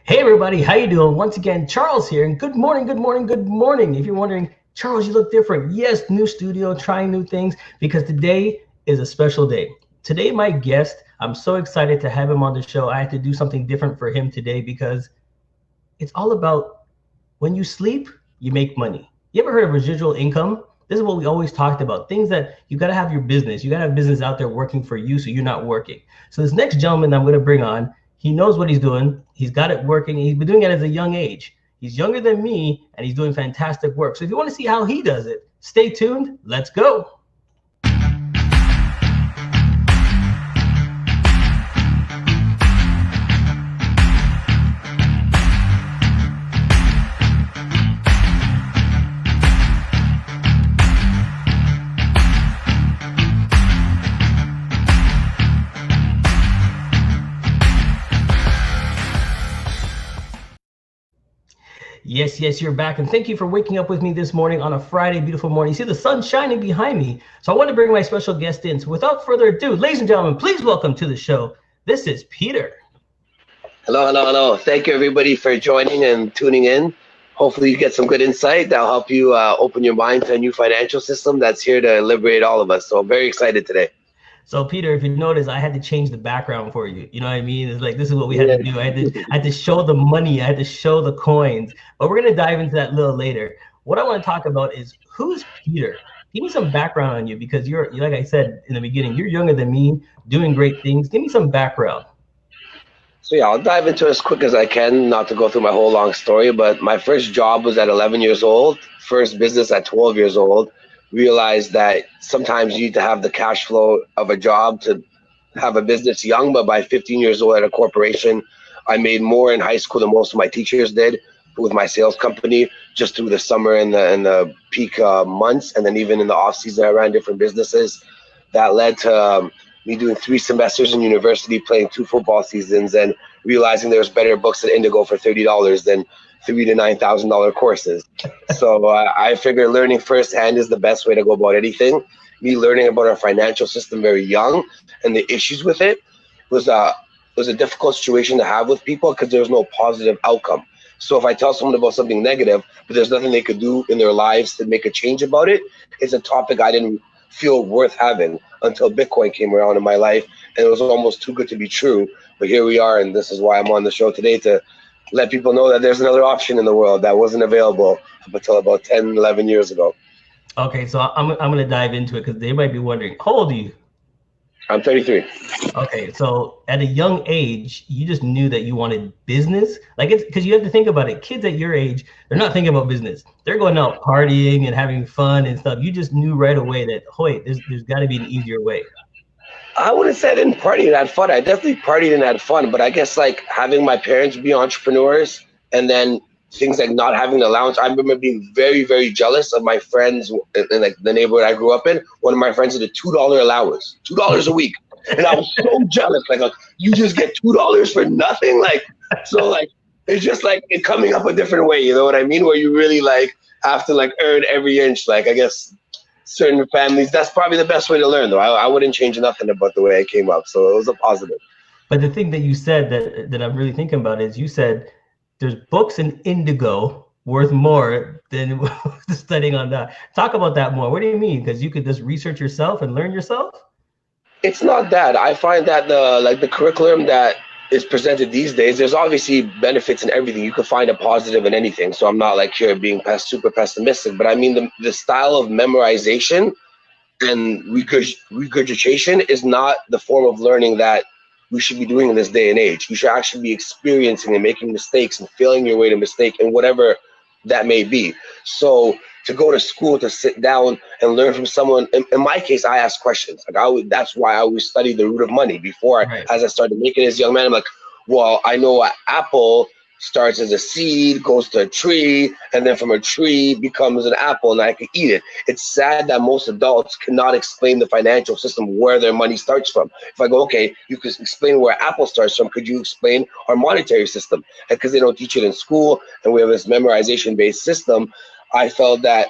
Hey everybody, how you doing? Once again, Charles here, and good morning, good morning, good morning. If you're wondering, Charles, you look different. Yes, new studio, trying new things, because today is a special day. Today, my guest, I'm so excited to have him on the show. I had to do something different for him today because it's all about when you sleep, you make money. You ever heard of residual income? This is what we always talked about. Things that you got to have your business. You got to have business out there working for you so you're not working. So this next gentleman I'm going to bring on, he knows what he's doing. He's got it working. He's been doing it at a young age. He's younger than me and he's doing fantastic work. So if you want to see how he does it, stay tuned. Let's go. Yes, yes, you're back. And thank you for waking up with me this morning on a Friday, beautiful morning. You see the sun shining behind me. So I want to bring my special guest in. So without further ado, ladies and gentlemen, please welcome to the show. This is Peter. Hello, hello, hello. Thank you, everybody, for joining and tuning in. Hopefully you get some good insight that'll help you open your mind to a new financial system that's here to liberate all of us. So I'm very excited today. So Peter, if you notice, I had to change the background for you. You know what I mean? It's like, this is what we had to do. I had to show the money. I had to show the coins. But we're going to dive into that a little later. What I want to talk about is, who's Peter? Give me some background on you, because you're, like I said in the beginning, you're younger than me, doing great things. Give me some background. So yeah, I'll dive into it as quick as I can, not to go through my whole long story, but my first job was at 11 years old, first business at 12 years old. Realized that sometimes you need to have the cash flow of a job to have a business young, but by 15 years old at a corporation, I made more in high school than most of my teachers did with my sales company, just through the summer and the peak months. And then even in the off season, I ran different businesses. That led to me doing 3 semesters in university, playing 2 football seasons, and realizing there was better books at Indigo for $30 than $3,000 to $9,000 courses. So I figured learning firsthand is the best way to go about anything. Me learning about our financial system very young and the issues with it was a difficult situation to have with people, because there was no positive outcome. So if I tell someone about something negative, but there's nothing they could do in their lives to make a change about it, it's a topic I didn't feel worth having until Bitcoin came around in my life, and it was almost too good to be true. But here we are, and this is why I'm on the show today, to let people know that there's another option in the world that wasn't available up until about 10, 11 years ago. Okay, so I'm going to dive into it, because they might be wondering, how old are you? I'm 33. Okay, so at a young age, you just knew that you wanted business? Like, it's because you have to think about it. Kids at your age, they're not thinking about business. They're going out partying and having fun and stuff. You just knew right away that, wait, there's got to be an easier way. I wouldn't say I didn't party and had fun. I definitely partied and had fun, but I guess like having my parents be entrepreneurs, and then things like not having an allowance. I remember being very, very jealous of my friends in like the neighborhood I grew up in. One of my friends had a $2 allowance, $2 a week. And I was so jealous. Like, you just get $2 for nothing? Like, so like, it's just like it coming up a different way, you know what I mean? Where you really like have to like earn every inch. Like, I guess certain families, that's probably the best way to learn, though. I wouldn't change nothing about the way I came up. So it was a positive. But the thing that you said that I'm really thinking about is, you said there's books in Indigo worth more than studying on that. Talk about that more. What do you mean? Because you could just research yourself and learn yourself? It's not that. I find that the curriculum that is presented these days, there's obviously benefits in everything. You can find a positive in anything. So I'm not like here being super pessimistic, but I mean the style of memorization and regurgitation is not the form of learning that we should be doing in this day and age. You should actually be experiencing and making mistakes and failing your way to mistake and whatever that may be. So to go to school, to sit down and learn from someone, in my case, I ask questions. Like that's why I always studied the root of money before. Right. As I started making as a young man, I'm like, well, I know an apple starts as a seed, goes to a tree, and then from a tree becomes an apple, and I can eat it. It's sad that most adults cannot explain the financial system where their money starts from. If I go, okay, you could explain where Apple starts from, could you explain our monetary system? And because they don't teach it in school, and we have this memorization-based system, I felt that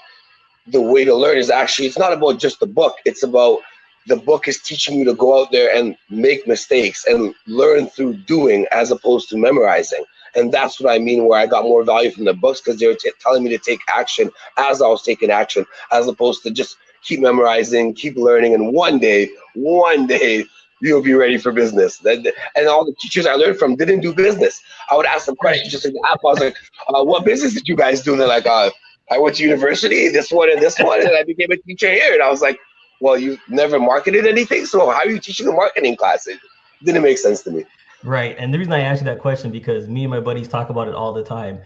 the way to learn is actually, it's not about just the book, it's about the book is teaching you to go out there and make mistakes and learn through doing as opposed to memorizing. And that's what I mean, where I got more value from the books, because they were telling me to take action as I was taking action, as opposed to just keep memorizing, keep learning, and one day, you'll be ready for business. And all the teachers I learned from didn't do business. I would ask them questions just like the app. I was like, what business did you guys do? And they're like, I went to university, this one, and I became a teacher here. And I was like, well, you never marketed anything, so how are you teaching a marketing class? It didn't make sense to me. Right. And the reason I asked you that question, because me and my buddies talk about it all the time.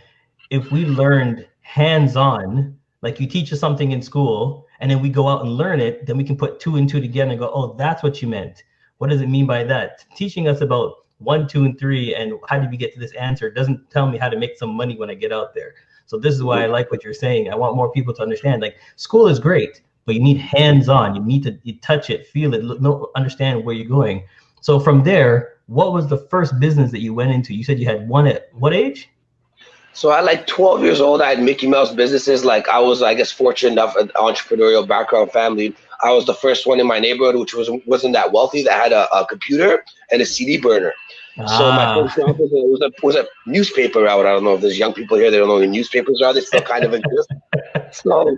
If we learned hands-on, like you teach us something in school and then we go out and learn it, then we can put 2 and 2 together and go, oh, that's what you meant. What does it mean by that? Teaching us about 1, 2, and 3 and how did we get to this answer doesn't tell me how to make some money when I get out there. So this is why I like what you're saying. I want more people to understand, like, school is great, but you need hands-on. You need to touch it, feel it, understand where you're going. So from there, what was the first business that you went into? You said you had one at what age? So at like 12 years old, I had Mickey Mouse businesses. Like, I was, I guess, fortunate enough, an entrepreneurial background family. I was the first one in my neighborhood, which wasn't that wealthy, that had a computer and a CD burner. So my first job was a newspaper route. I don't know if there's young people here that don't know what newspapers are. They still kind of exist. So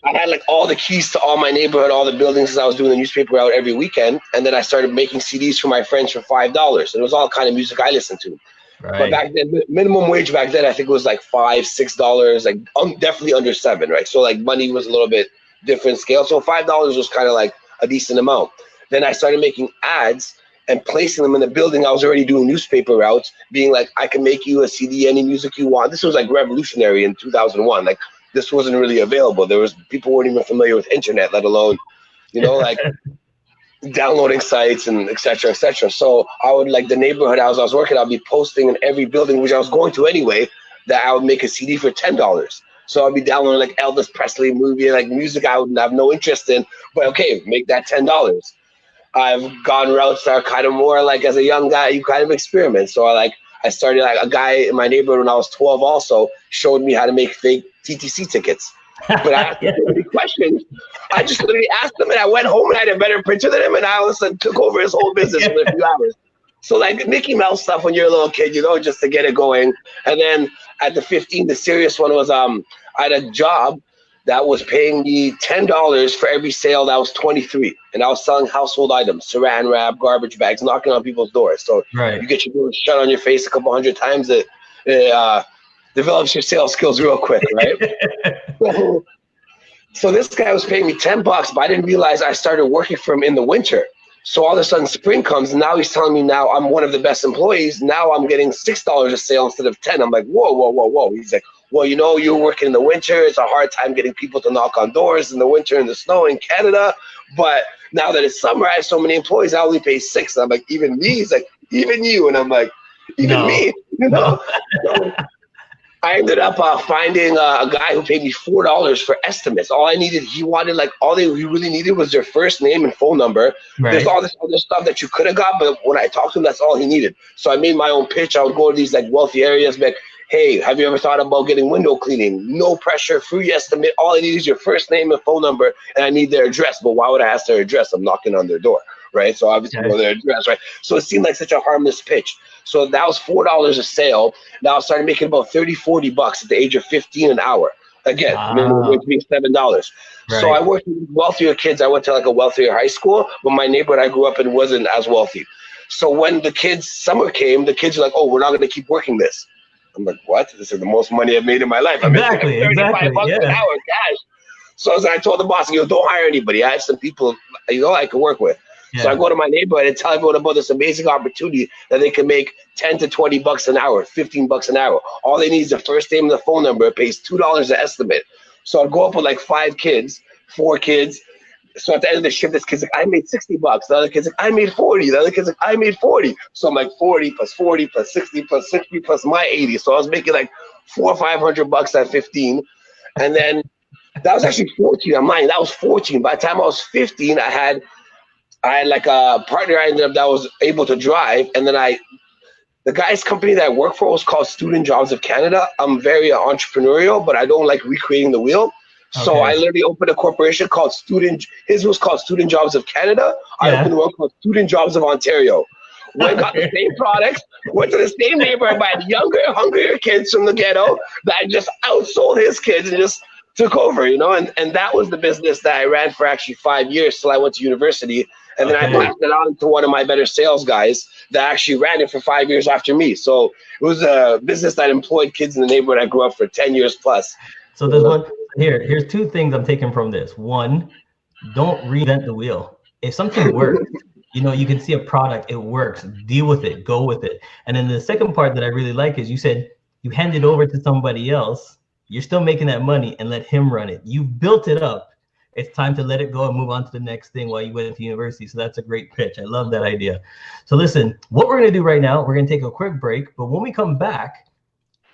I had like all the keys to all my neighborhood, all the buildings, as I was doing the newspaper route every weekend. And then I started making CDs for my friends for $5. And it was all kind of music I listened to. Right. But back then, minimum wage back then, I think it was like $5, $6, like definitely under $7, right? So like money was a little bit different scale. So $5 was kind of like a decent amount. Then I started making ads and placing them in the building. I was already doing newspaper routes, being like, I can make you a CD, any music you want. This was like revolutionary in 2001. Like, this wasn't really available. People weren't even familiar with internet, let alone, like downloading sites and et cetera, et cetera. So I would, like, the neighborhood I was working, I'd be posting in every building, which I was going to anyway, that I would make a CD for $10. So I'd be downloading like Elvis Presley movie, like music I would have no interest in, but okay, make that $10. I've gone routes that are kind of more like, as a young guy, you kind of experiment. So I started, like, a guy in my neighborhood when I was 12 also showed me how to make fake TTC tickets. But I asked him so many questions. I just literally asked him, and I went home and I had a better printer than him, and I all of a sudden took over his whole business in a few hours. So like Mickey Mouse stuff when you're a little kid, just to get it going. And then at the 15, the serious one was I had a job that was paying me $10 for every sale that was 23, and I was selling household items, saran wrap, garbage bags, knocking on people's doors. So you get your door shut on your face a couple hundred times, it develops your sales skills real quick, right? So this guy was paying me $10, but I didn't realize I started working for him in the winter. So all of a sudden spring comes, and now he's telling me now I'm one of the best employees. Now I'm getting $6 a sale instead of 10. I'm like, whoa. He's like, well, you're working in the winter. It's a hard time getting people to knock on doors in the winter in the snow in Canada. But now that it's summer, I have so many employees, I only pay $6. I'm like, even me? He's like, even you? And I'm like, even me? So I ended up finding a guy who paid me $4 for estimates. All he really needed was their first name and phone number. Right. There's all this other stuff that you could have got, but when I talked to him, that's all he needed. So I made my own pitch. I would go to these like wealthy areas, like, hey, have you ever thought about getting window cleaning? No pressure, free estimate. All I need is your first name and phone number, and I need their address. But why would I ask their address? I'm knocking on their door, right? So obviously know their address, right? So it seemed like such a harmless pitch. So that was $4 a sale. Now I started making about $30-40 at the age of 15 an hour. Again, minimum wage being $7. Right. So I worked with wealthier kids. I went to like a wealthier high school, but my neighborhood I grew up in wasn't as wealthy. So when the summer came, the kids were like, oh, we're not going to keep working this. I'm like, what? This is the most money I've made in my life. Exactly, I'm making $35 an hour cash. So I told the boss, don't hire anybody. I had some people, I could work with. Yeah. So I go to my neighborhood and tell everyone about this amazing opportunity that they can make $10 to $20 an hour, $15 an hour. All they need is the first name and the phone number. It pays $2 an estimate. So I'd go up with like 4 kids. So at the end of the shift, this kid's like, I made $60. The other kid's like, I made 40. The other kid's like, I made 40. So I'm like 40 plus 40 plus 60 plus 60 plus my 80. So I was making like $400 or $500 at 15. And then that was actually 14. I'm lying. That was 14. By the time I was 15, I had like a partner I ended up that was able to drive. And then the guy's company that I work for was called Student Jobs of Canada. I'm very entrepreneurial, but I don't like recreating the wheel. So I literally opened a corporation called his was called Student Jobs of Canada. I opened one called Student Jobs of Ontario. went got the same products, went to the same neighborhood by younger, hungrier kids from the ghetto that just outsold his kids and just took over, and that was the business that I ran for actually 5 years till I went to university. And then I passed it on to one of my better sales guys that actually ran it for 5 years after me. So it was a business that employed kids in the neighborhood I grew up for 10 years plus. So there's one here's two things I'm taking from this. One, don't reinvent the wheel. If something works, you can see a product, it works, deal with it, go with it. And then the second part that I really like is you said you hand it over to somebody else, you're still making that money, and let him run it. You've built it up. It's time to let it go and move on to the next thing while you went to university. So that's a great pitch. I love that idea. So listen, what we're going to do right now, we're going to take a quick break. But when we come back,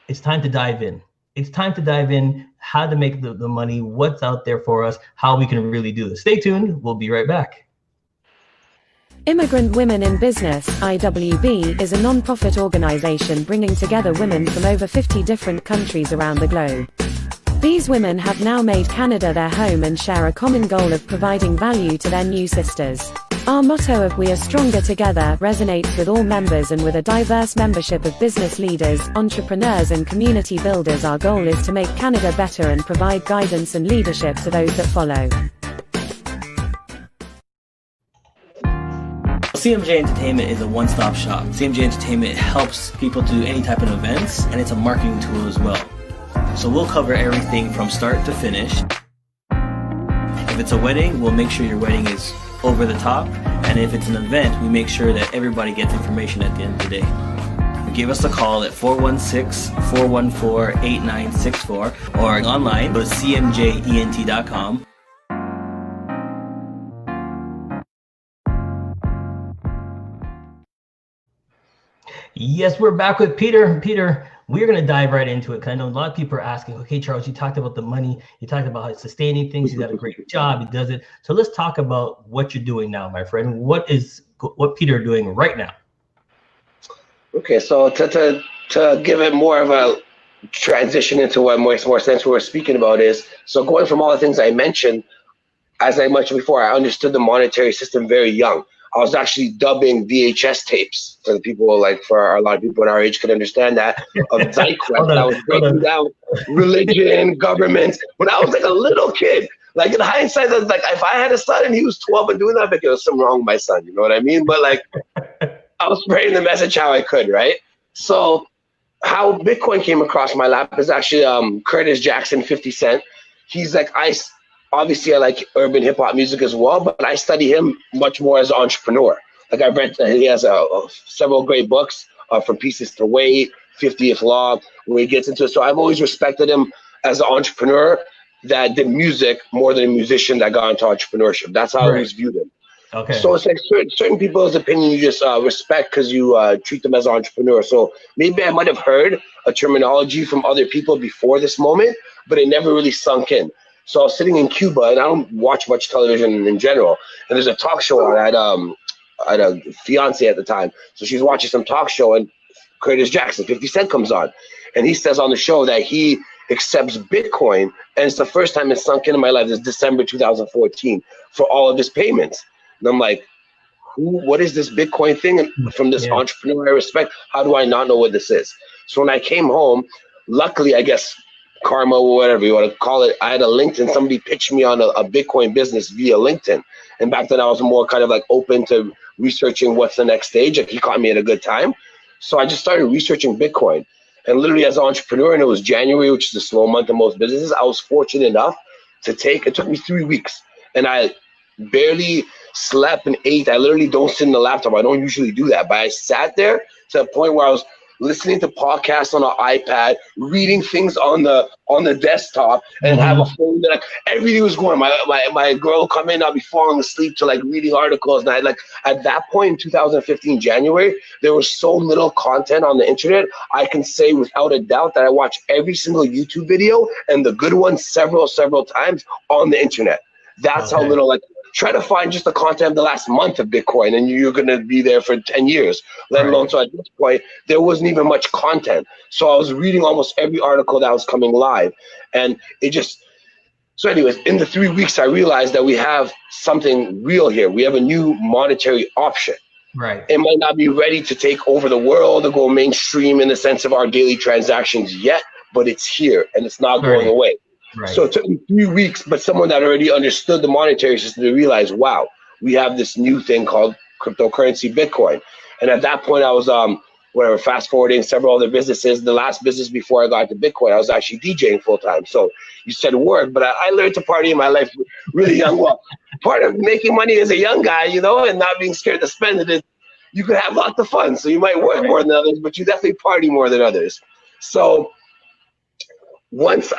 it's time to dive in. It's time to dive in, how to make the money, what's out there for us, how we can really do this. Stay tuned. We'll be right back. Immigrant Women in Business, IWB, is a non-profit organization bringing together women from over 50 different countries around the globe. These women have now made Canada their home and share a common goal of providing value to their new sisters. Our motto of "We are stronger together" resonates with all members, and with a diverse membership of business leaders, entrepreneurs and community builders, our goal is to make Canada better and provide guidance and leadership to those that follow. CMJ Entertainment is a one-stop shop. CMJ Entertainment helps people do any type of events, and it's a marketing tool as well. So we'll cover everything from start to finish. If it's a wedding, we'll make sure your wedding is over the top. And if it's an event, we make sure that everybody gets information at the end of the day. Give us a call at 416-414-8964 or online, go to cmjent.com. Yes, we're back with Peter. Peter, we're going to dive right into it. Because I know a lot of people are asking, okay, Charles, you talked about the money. You talked about how it's sustaining things. You got a great job. He does it. So let's talk about what you're doing now, my friend. What Peter doing right now? Okay, so to give it more of a transition into what makes more sense what we're speaking about is, so going from all the things I mentioned, as I mentioned before, I understood the monetary system very young. I was actually dubbing VHS tapes for the people, for a lot of people in our age could understand that, of Zyquest. I was breaking down religion, government. When I was a little kid, in hindsight, if I had a son and he was 12 and doing that, there was something wrong with my son, you know what I mean? But I was spreading the message how I could, right? So how Bitcoin came across my lap is actually Curtis Jackson, 50 Cent. He's obviously I like urban hip hop music as well, but I study him much more as an entrepreneur. I've read he has several great books from Pieces to Weight, 50th Law, where he gets into it. So I've always respected him as an entrepreneur that did music more than a musician that got into entrepreneurship. That's how I always viewed him. Okay. So it's certain people's opinion you just respect because you treat them as an entrepreneur. So maybe I might have heard a terminology from other people before this moment, but it never really sunk in. So I was sitting in Cuba, and I don't watch much television in general. And there's a talk show on. I had a fiance at the time, so she's watching some talk show, and Curtis Jackson, 50 Cent, comes on, and he says on the show that he accepts Bitcoin, and it's the first time it's sunk into my life. This December 2014 for all of his payments, and I'm like, what is this Bitcoin thing? And from this entrepreneur I respect, how do I not know what this is? So when I came home, luckily, I guess, karma or whatever you want to call it, I had a LinkedIn. Somebody pitched me on a Bitcoin business via LinkedIn. And back then I was more kind of open to researching what's the next stage. He caught me at a good time. So I just started researching Bitcoin. And literally as an entrepreneur, and it was January, which is a slow month in most businesses, I was fortunate enough it took me 3 weeks. And I barely slept and ate. I literally don't sit in the laptop. I don't usually do that. But I sat there to the point where I was listening to podcasts on an iPad, reading things on the desktop, and have a phone that everything was going. My girl would come in, I'd be falling asleep to reading articles, and I at that point in 2015 January, there was so little content on the internet. I can say without a doubt that I watched every single YouTube video, and the good ones several times on the internet. That's how little try to find just the content of the last month of Bitcoin, and you're going to be there for 10 years, let alone. So at this point, there wasn't even much content. So I was reading almost every article that was coming live. And so anyways, in the 3 weeks, I realized that we have something real here. We have a new monetary option. Right. It might not be ready to take over the world or go mainstream in the sense of our daily transactions yet, but it's here and it's not going away. Right. So it took me 3 weeks, but someone that already understood the monetary system to realize, wow, we have this new thing called cryptocurrency, Bitcoin. And at that point, I was whatever, fast forwarding several other businesses. The last business before I got to Bitcoin, I was actually DJing full time. So you said work, but I learned to party in my life really young. Well, part of making money as a young guy, you know, and not being scared to spend it is you could have lots of fun. So you might work more than others, but you definitely party more than others. So once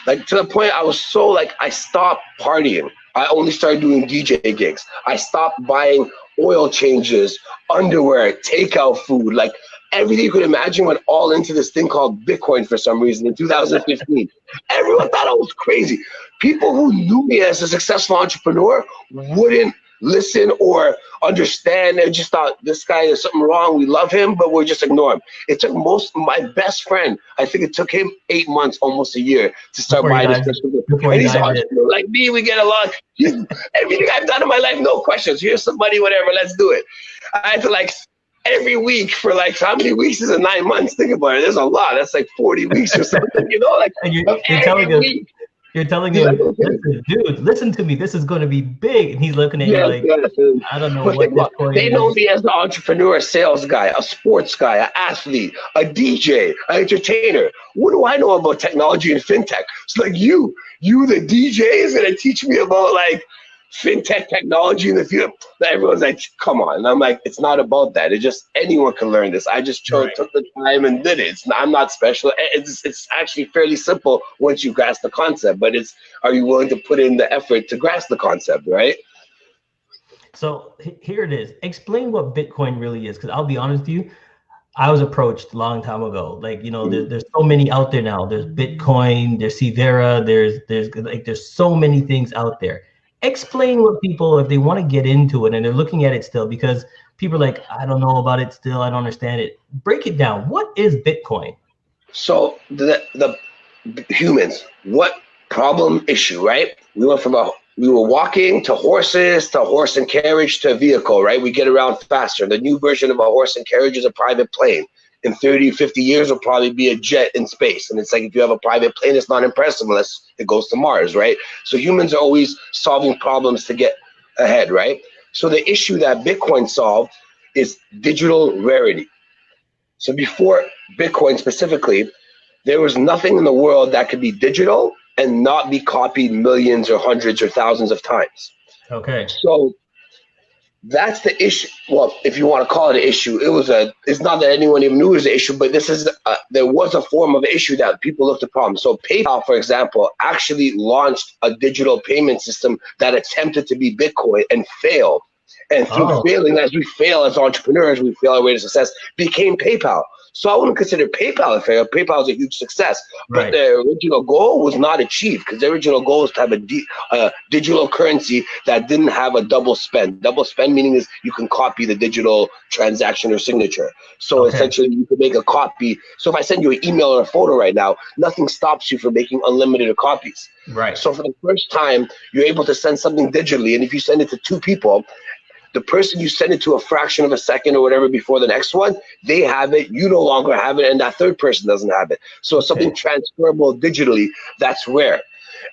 like to the point I was so like, I stopped partying. I only started doing DJ gigs. I stopped buying oil changes, underwear, takeout food, like everything you could imagine went all into this thing called Bitcoin for some reason in 2015. Everyone thought I was crazy. People who knew me as a successful entrepreneur wouldn't listen or understand. They just thought this guy is something wrong. We love him, but we're just ignore him. It took my best friend, I think it took him 8 months, almost a year to start buying this person. And he's an entrepreneur like me. We get along. Everything I've done in my life, no questions. Here's some money, whatever, let's do it. I had to like every week for like, how many weeks is it? 9 months? Think about it. There's a lot. That's like 40 weeks or something, you know? Like you're telling him, listen, dude, listen to me. This is going to be big. And he's looking at you like, I don't know what Bitcoin They know me as the entrepreneur, a sales guy, a sports guy, an athlete, a DJ, an entertainer. What do I know about technology and fintech? It's like you the DJ is going to teach me about like fintech technology in the future. Everyone's like, come on. And I'm like, it's not about that. It's just anyone can learn this. I just took the time and did it. I'm not special. It's actually fairly simple once you grasp the concept, but are you willing to put in the effort to grasp the concept, right? So here it is. Explain what Bitcoin really is, because I'll be honest with you, I was approached a long time ago. Like, you know, there's so many out there now. There's Bitcoin, there's Severa, there's so many things out there. Explain what people, if they want to get into it and they're looking at it still, because people are like, I don't know about it still, I don't understand it. Break it down. What is Bitcoin? So the humans, what problem issue, right? We were walking to horses, to horse and carriage, to a vehicle, right? We get around faster. The new version of a horse and carriage is a private plane. In 30, 50 years, will probably be a jet in space. And it's like, if you have a private plane, it's not impressive unless it goes to Mars, right? So humans are always solving problems to get ahead, right? So the issue that Bitcoin solved is digital rarity. So before Bitcoin specifically, there was nothing in the world that could be digital and not be copied millions or hundreds or thousands of times. Okay. So that's the issue. Well, if you want to call it an issue, it's not that anyone even knew it was an issue, but there was a form of issue that people looked at problems. So PayPal, for example, actually launched a digital payment system that attempted to be Bitcoin and failed. And through failing, as we fail as entrepreneurs, we fail our way to success, became PayPal. So I wouldn't consider PayPal a failure. PayPal is a huge success, but the original goal was not achieved, because the original goal is to have a digital currency that didn't have a double spend. Double spend meaning is you can copy the digital transaction or signature. So essentially you can make a copy. So if I send you an email or a photo right now, nothing stops you from making unlimited copies. Right. So for the first time, you're able to send something digitally. And if you send it to 2 people, the person you send it to a fraction of a second or whatever before the next one, they have it, you no longer have it, and that third person doesn't have it. So it's something transferable digitally, that's rare.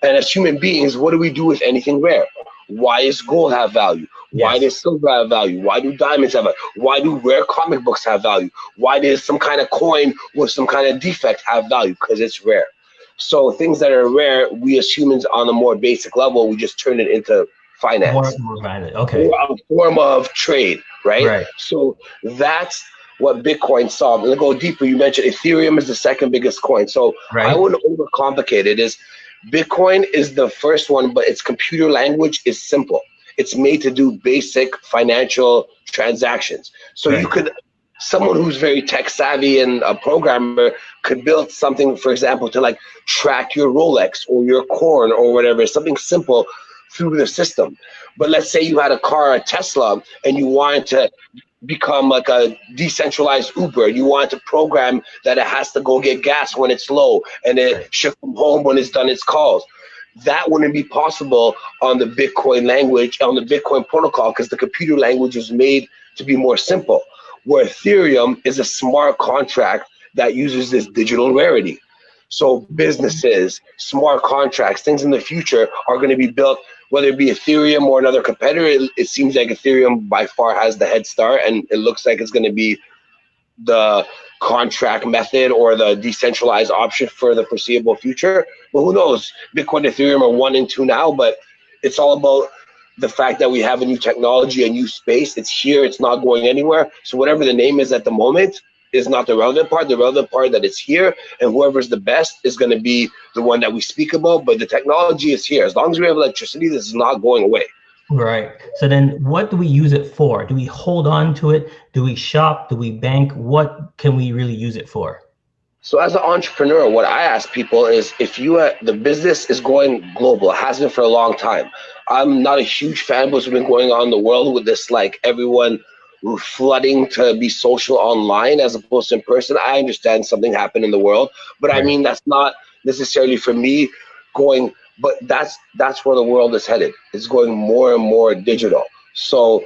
And as human beings, what do we do with anything rare? Why does gold have value? Why does silver have value? Why do diamonds have value? Why do rare comic books have value? Why does some kind of coin with some kind of defect have value? Because it's rare. So things that are rare, we as humans on a more basic level, we just turn it into finance, okay, or a form of trade, right? So that's what Bitcoin solved. And to go deeper, you mentioned Ethereum is the second biggest coin. So I wouldn't overcomplicate it. Bitcoin is the first one, but its computer language is simple. It's made to do basic financial transactions. So you could, someone who's very tech savvy and a programmer could build something, for example, to like track your Rolex or your corn or whatever, something simple through the system. But let's say you had a car, a Tesla, and you wanted to become like a decentralized Uber. You want to program that it has to go get gas when it's low and it ship from home when it's done its calls. That wouldn't be possible on the Bitcoin language, on the Bitcoin protocol, because the computer language was made to be more simple, where Ethereum is a smart contract that uses this digital rarity. So businesses, smart contracts, things in the future are going to be built, whether it be Ethereum or another competitor. It seems like Ethereum by far has the head start, and it looks like it's going to be the contract method or the decentralized option for the foreseeable future. But who knows? Bitcoin and Ethereum are 1 and 2 now, but it's all about the fact that we have a new technology, a new space. It's here, it's not going anywhere. So whatever the name is at the moment is not the relevant part. The relevant part that it's here, and whoever's the best is going to be the one that we speak about. But the technology is here. As long as we have electricity, this is not going away. Right. So then what do we use it for? Do we hold on to it? Do we shop? Do we bank? What can we really use it for? So as an entrepreneur, what I ask people is, if the business is going global, it has been for a long time. I'm not a huge fan of what's been going on in the world with this, like everyone flooding to be social online as opposed to in person. I understand something happened in the world, but I mean, that's not necessarily for me going. But that's where the world is headed. It's going more and more digital. So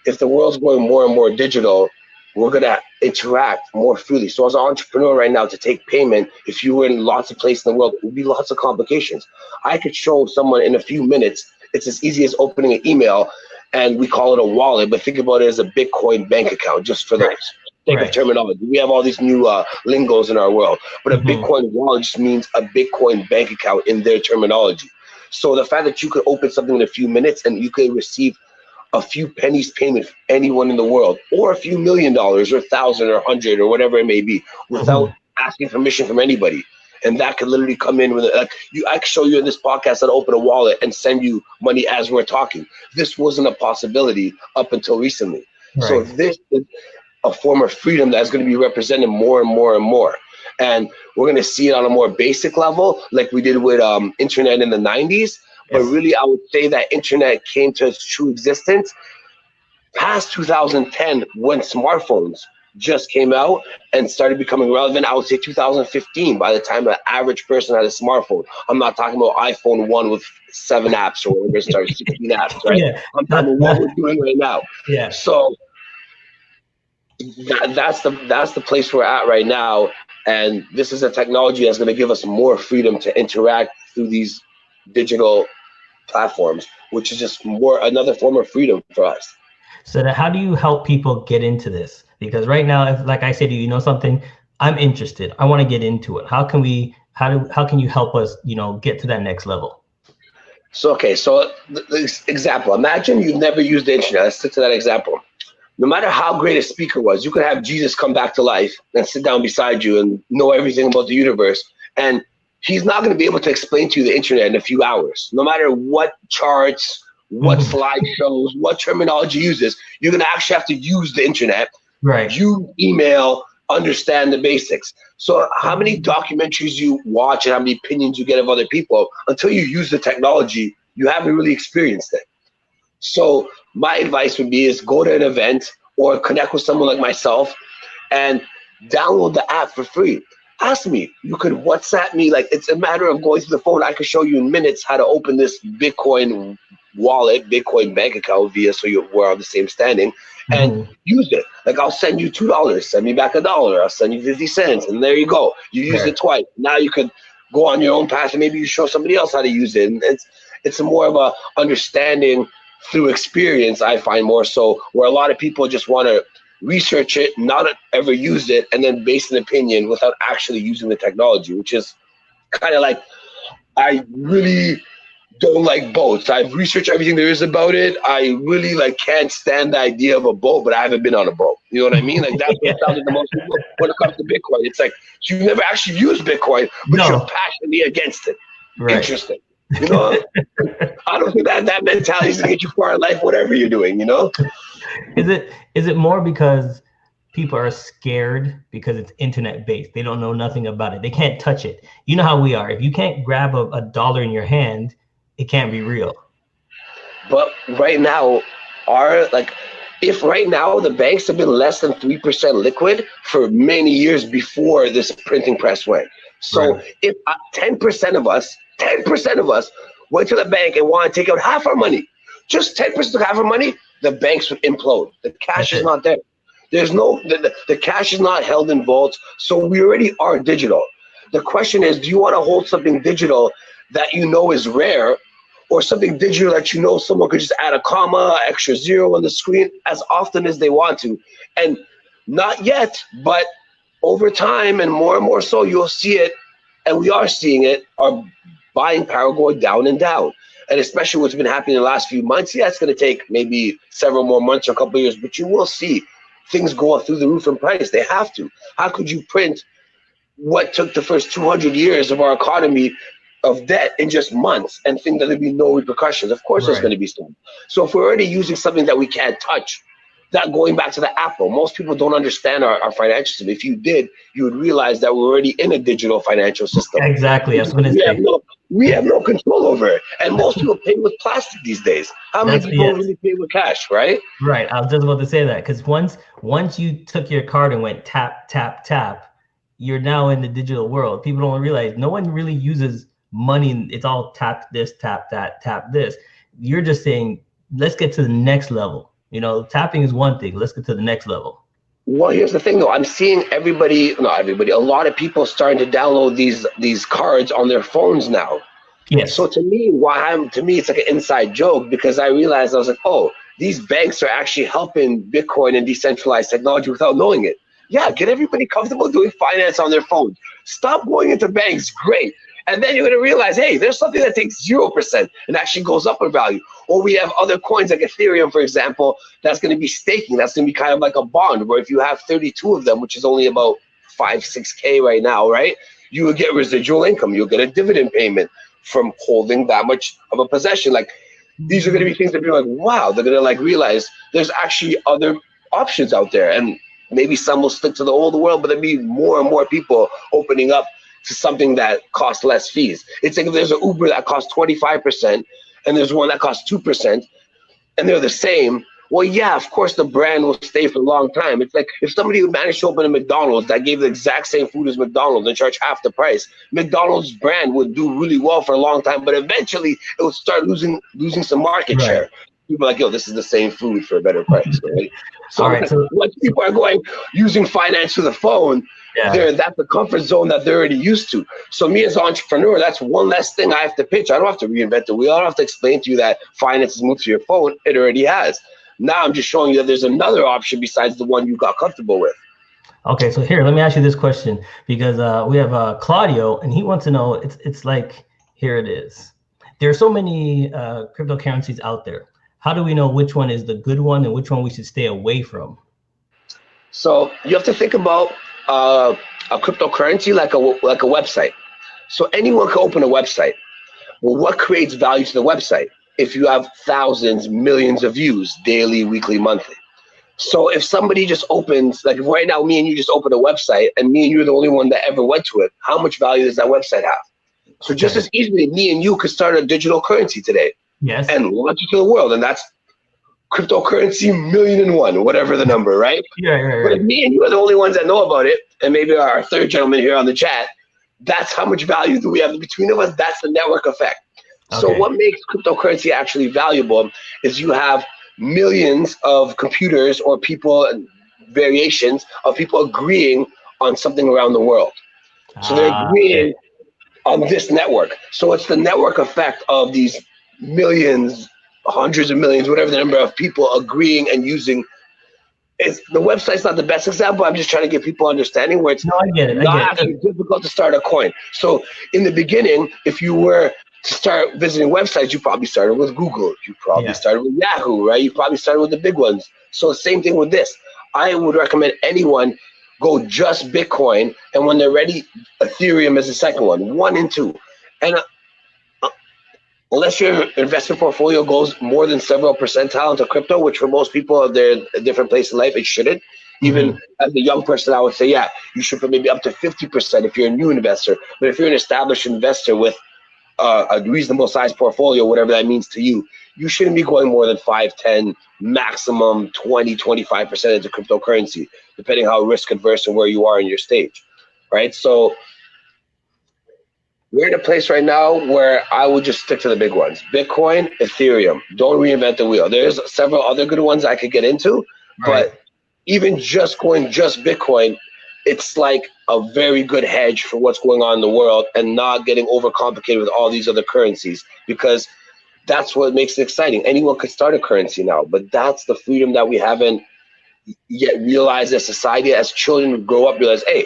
if the world's going more and more digital, we're going to interact more freely. So as an entrepreneur right now, to take payment, if you were in lots of places in the world, it would be lots of complications. I could show someone in a few minutes, it's as easy as opening an email, and we call it a wallet, but think about it as a Bitcoin bank account, just for those. Think of terminology. We have all these new lingos in our world, but a Bitcoin wallet just means a Bitcoin bank account in their terminology. So the fact that you could open something in a few minutes and you could receive a few pennies payment from anyone in the world, or a few $1 million or 1,000 or 100 or whatever it may be, without asking permission from anybody. And that could literally come in with I could show you in this podcast how to open a wallet and send you money as we're talking. This wasn't a possibility up until recently. So this is a form of freedom that's going to be represented more and more and more. And we're going to see it on a more basic level, like we did with internet in the 90s. But really, I would say that internet came to its true existence past 2010, when smartphones just came out and started becoming relevant. I would say 2015, by the time an average person had a smartphone. I'm not talking about iPhone 1 with 7 apps or whatever, it started 16 apps, right? I'm talking about what we're doing right now. So that's the place we're at right now, and this is a technology that's going to give us more freedom to interact through these digital platforms, which is just another form of freedom for us. So how do you help people get into this? Because right now, if, like I say to you, you know something, I'm interested, I want to get into it. How can you help us, get to that next level? So this example, imagine you've never used the internet. Let's stick to that example. No matter how great a speaker was, you could have Jesus come back to life and sit down beside you and know everything about the universe. And he's not going to be able to explain to you the internet in a few hours. No matter what charts, what slideshows, what terminology uses, you're going to actually have to use the internet, use email, understand the basics. So how many documentaries you watch and how many opinions you get of other people, until you use the technology, you haven't really experienced it. So my advice would be is go to an event or connect with someone like myself and download the app for free. Ask me. You could WhatsApp me. Like, it's a matter of going through the phone. I could show you in minutes how to open this Bitcoin wallet, Bitcoin bank account so we're on the same standing, and use it. Like, I'll send you $2. Send me back $1. I'll send you 50 cents. And there you go. You use it twice. Now you could go on your own path and maybe you show somebody else how to use it. And it's a more of a understanding through experience, I find, more so, where a lot of people just want to research it, not ever use it, and then base an opinion without actually using the technology, which is kind of like, I really don't like boats. I've researched everything there is about it. I really can't stand the idea of a boat, but I haven't been on a boat. You know what I mean? Like, that's what sounds like the most people when it comes to Bitcoin. It's like, so you've never actually used Bitcoin, but you're passionately against it. Interesting. I don't think that mentality is gonna get you far in life, whatever you're doing, Is it more because people are scared because it's internet based? They don't know nothing about it. They can't touch it. You know how we are. If you can't grab a dollar in your hand, it can't be real. But right now, if right now the banks have been less than 3% liquid for many years before this printing press went. So if 10% of us went to the bank and want to take out half our money, just 10% of half our money, the banks would implode. The cash is not there. There's no, the cash is not held in vaults, so we already are digital. The question is, do you want to hold something digital that you know is rare, or something digital that you know someone could just add a comma, extra zero on the screen as often as they want to? And not yet, but over time and more so, you'll see it, and we are seeing it, our buying power going down and down. And especially what's been happening in the last few months, yeah, it's going to take maybe several more months or a couple of years, but you will see things going through the roof in price. They have to. How could you print what took the first 200 years of our economy of debt in just months and think that there'd be no repercussions? Of course there's going to be some. So if we're already using something that we can't touch, that going back to the Apple, most people don't understand our financial system. If you did, you would realize that we're already in a digital financial system. Exactly. I was going to say. We have no control over it. And most people pay with plastic these days. How many people really pay with cash, right? Right. I was just about to say that, because once you took your card and went tap, tap, tap, you're now in the digital world. People don't realize no one really uses money. It's all tap this, tap that, tap this. You're just saying, let's get to the next level. You know, tapping is one thing. Let's get to the next level. Well, here's the thing, though. I'm seeing a lot of people starting to download these cards on their phones now. Yes. So to me, it's like an inside joke, because I realized, I was like, oh, these banks are actually helping Bitcoin and decentralized technology without knowing it. Yeah, get everybody comfortable doing finance on their phones. Stop going into banks. Great. And then you're going to realize, hey, there's something that takes 0% and actually goes up in value. Or we have other coins like Ethereum, for example, that's going to be staking. That's going to be kind of like a bond, where if you have 32 of them, which is only about 5-6K right now, right? You will get residual income. You'll get a dividend payment from holding that much of a possession. Like, these are going to be things that be like, wow, they're going to like realize there's actually other options out there. And maybe some will stick to the old world, but there'll be more and more people opening up to something that costs less fees. It's like if there's an Uber that costs 25% and there's one that costs 2% and they're the same, well, yeah, of course the brand will stay for a long time. It's like if somebody would manage to open a McDonald's that gave the exact same food as McDonald's and charge half the price, McDonald's brand would do really well for a long time, but eventually it would start losing some market share. People are like, yo, this is the same food for a better price, right? So once people are using finance for the phone, that's a comfort zone that they're already used to. So me as an entrepreneur, that's one less thing I have to pitch. I don't have to reinvent the wheel. I don't have to explain to you that finance is moved to your phone. It already has. Now I'm just showing you that there's another option besides the one you got comfortable with. Okay, so here, let me ask you this question, because we have Claudio, and he wants to know, it's like, here it is. There are so many cryptocurrencies out there. How do we know which one is the good one and which one we should stay away from? So you have to think about a cryptocurrency like a website. So anyone can open a website. Well, what creates value to the website? If you have thousands, millions of views, daily, weekly, monthly. So if somebody just opens, like right now, me and you just open a website and me and you're the only one that ever went to it, how much value does that website have? So just as easily, me and you could start a digital currency today. Yes. And launch it to the world, and that's cryptocurrency 1,000,001, whatever the number, right? Right. But if me and you are the only ones that know about it, and maybe our third gentleman here on the chat, that's how much value do we have between of us. That's the network effect. Okay. So what makes cryptocurrency actually valuable is you have millions of computers or people, and variations of people agreeing on something around the world. So they're agreeing on this network. So it's the network effect of these millions, hundreds of millions, whatever the number of people agreeing and using. The website's not the best example. I'm just trying to give people understanding where it's actually difficult to start a coin. So in the beginning, if you were to start visiting websites, you probably started with Google. You probably started with Yahoo, right? You probably started with the big ones. So same thing with this. I would recommend anyone go just Bitcoin, and when they're ready, Ethereum is the second one, 1 and 2. And unless your investment portfolio goes more than several percentile into crypto, which for most people, they're a different place in life, it shouldn't. Even as a young person, I would say, yeah, you should put maybe up to 50% if you're a new investor. But if you're an established investor with a reasonable size portfolio, whatever that means to you, you shouldn't be going more than 5, 10, maximum 20, 25% into cryptocurrency, depending how risk adverse and where you are in your stage, right? So we're in a place right now where I would just stick to the big ones. Bitcoin, Ethereum. Don't reinvent the wheel. There's several other good ones I could get into, but even just going just Bitcoin, it's like a very good hedge for what's going on in the world and not getting overcomplicated with all these other currencies, because that's what makes it exciting. Anyone could start a currency now, but that's the freedom that we haven't yet realized as society. As children grow up, realize, hey,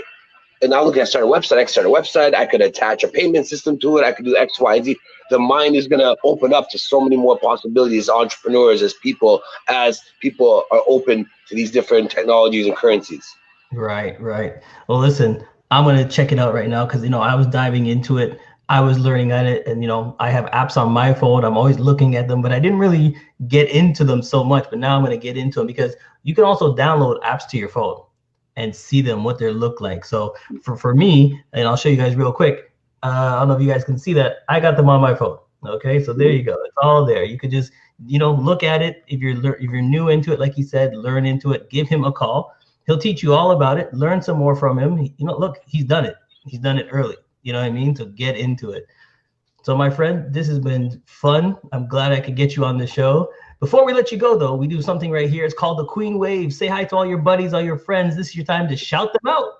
and now look, I start a website. I can start a website. I could attach a payment system to it. I could do X, Y, Z. The mind is going to open up to so many more possibilities. Entrepreneurs, as people are open to these different technologies and currencies. Right. Well, listen, I'm going to check it out right now because, I was diving into it. I was learning on it, and, I have apps on my phone. I'm always looking at them, but I didn't really get into them so much. But now I'm going to get into them because you can also download apps to your phone and see them, what they look like. So for me, and I'll show you guys real quick. I don't know if you guys can see that. I got them on my phone. Okay, so there you go. It's all there. You could just, look at it. If you're new into it, like he said, learn into it. Give him a call. He'll teach you all about it. Learn some more from him. Look, he's done it. He's done it early. You know what I mean? So get into it. So my friend, this has been fun. I'm glad I could get you on the show. Before we let you go, though, we do something right here. It's called the Queen Wave. Say hi to all your buddies, all your friends. This is your time to shout them out.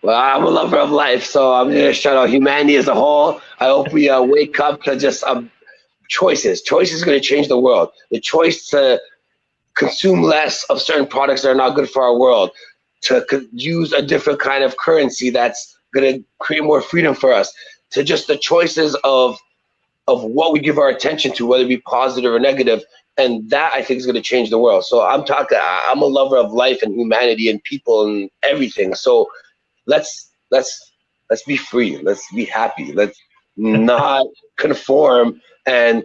Well, I'm a lover of life, so I'm going to shout out humanity as a whole. I hope we wake up to just choices. Choices are going to change the world. The choice to consume less of certain products that are not good for our world, to use a different kind of currency that's going to create more freedom for us, to just the choices of what we give our attention to, whether it be positive or negative. And that, I think, is going to change the world. So I'm a lover of life and humanity and people and everything. So let's be free. Let's be happy. Let's not conform and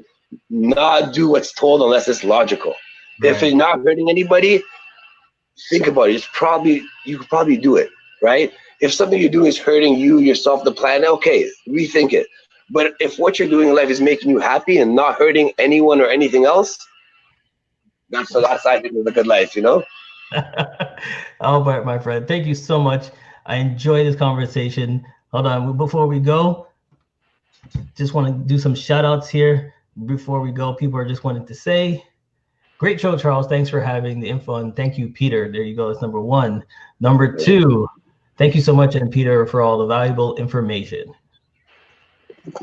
not do what's told unless it's logical. Right. If it's not hurting anybody, think about it. You could probably do it, right? If something you're doing is hurting you, yourself, the planet, okay, rethink it. But if what you're doing in life is making you happy and not hurting anyone or anything else, that's I think is a good life, Albert, my friend, thank you so much. I enjoyed this conversation. Hold on, before we go, just want to do some shout outs here. Before we go, people are just wanting to say, great show, Charles. Thanks for having the info. And thank you, Peter. There you go. That's number one. Number two, thank you so much, and Peter, for all the valuable information.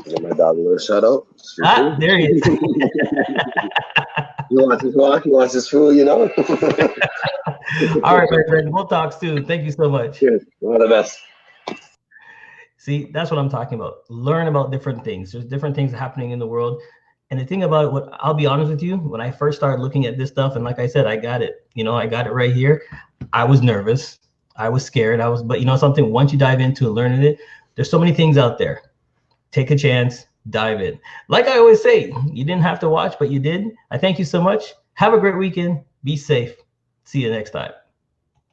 Give my dog a little shout out. There he is. He wants his walk. He wants his food, All right, my friend. We'll talk soon. Thank you so much. Cheers. All the best. See, that's what I'm talking about. Learn about different things. There's different things happening in the world. And the thing about what I'll be honest with you, when I first started looking at this stuff, and like I said, I got it. I got it right here. I was nervous. I was scared. But something, once you dive into learning it, there's so many things out there. Take a chance, dive in. Like I always say, you didn't have to watch, but you did. I thank you so much. Have a great weekend. Be safe. See you next time.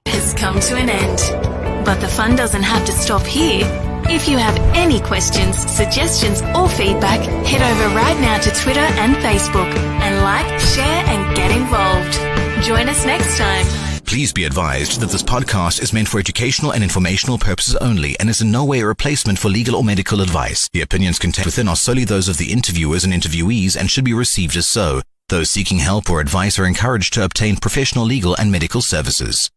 Has come to an end, but the fun doesn't have to stop here. If you have any questions, suggestions, or feedback, head over right now to Twitter and Facebook and like, share, and get involved. Join us next time. Please be advised that this podcast is meant for educational and informational purposes only and is in no way a replacement for legal or medical advice. The opinions contained within are solely those of the interviewers and interviewees and should be received as so. Those seeking help or advice are encouraged to obtain professional legal and medical services.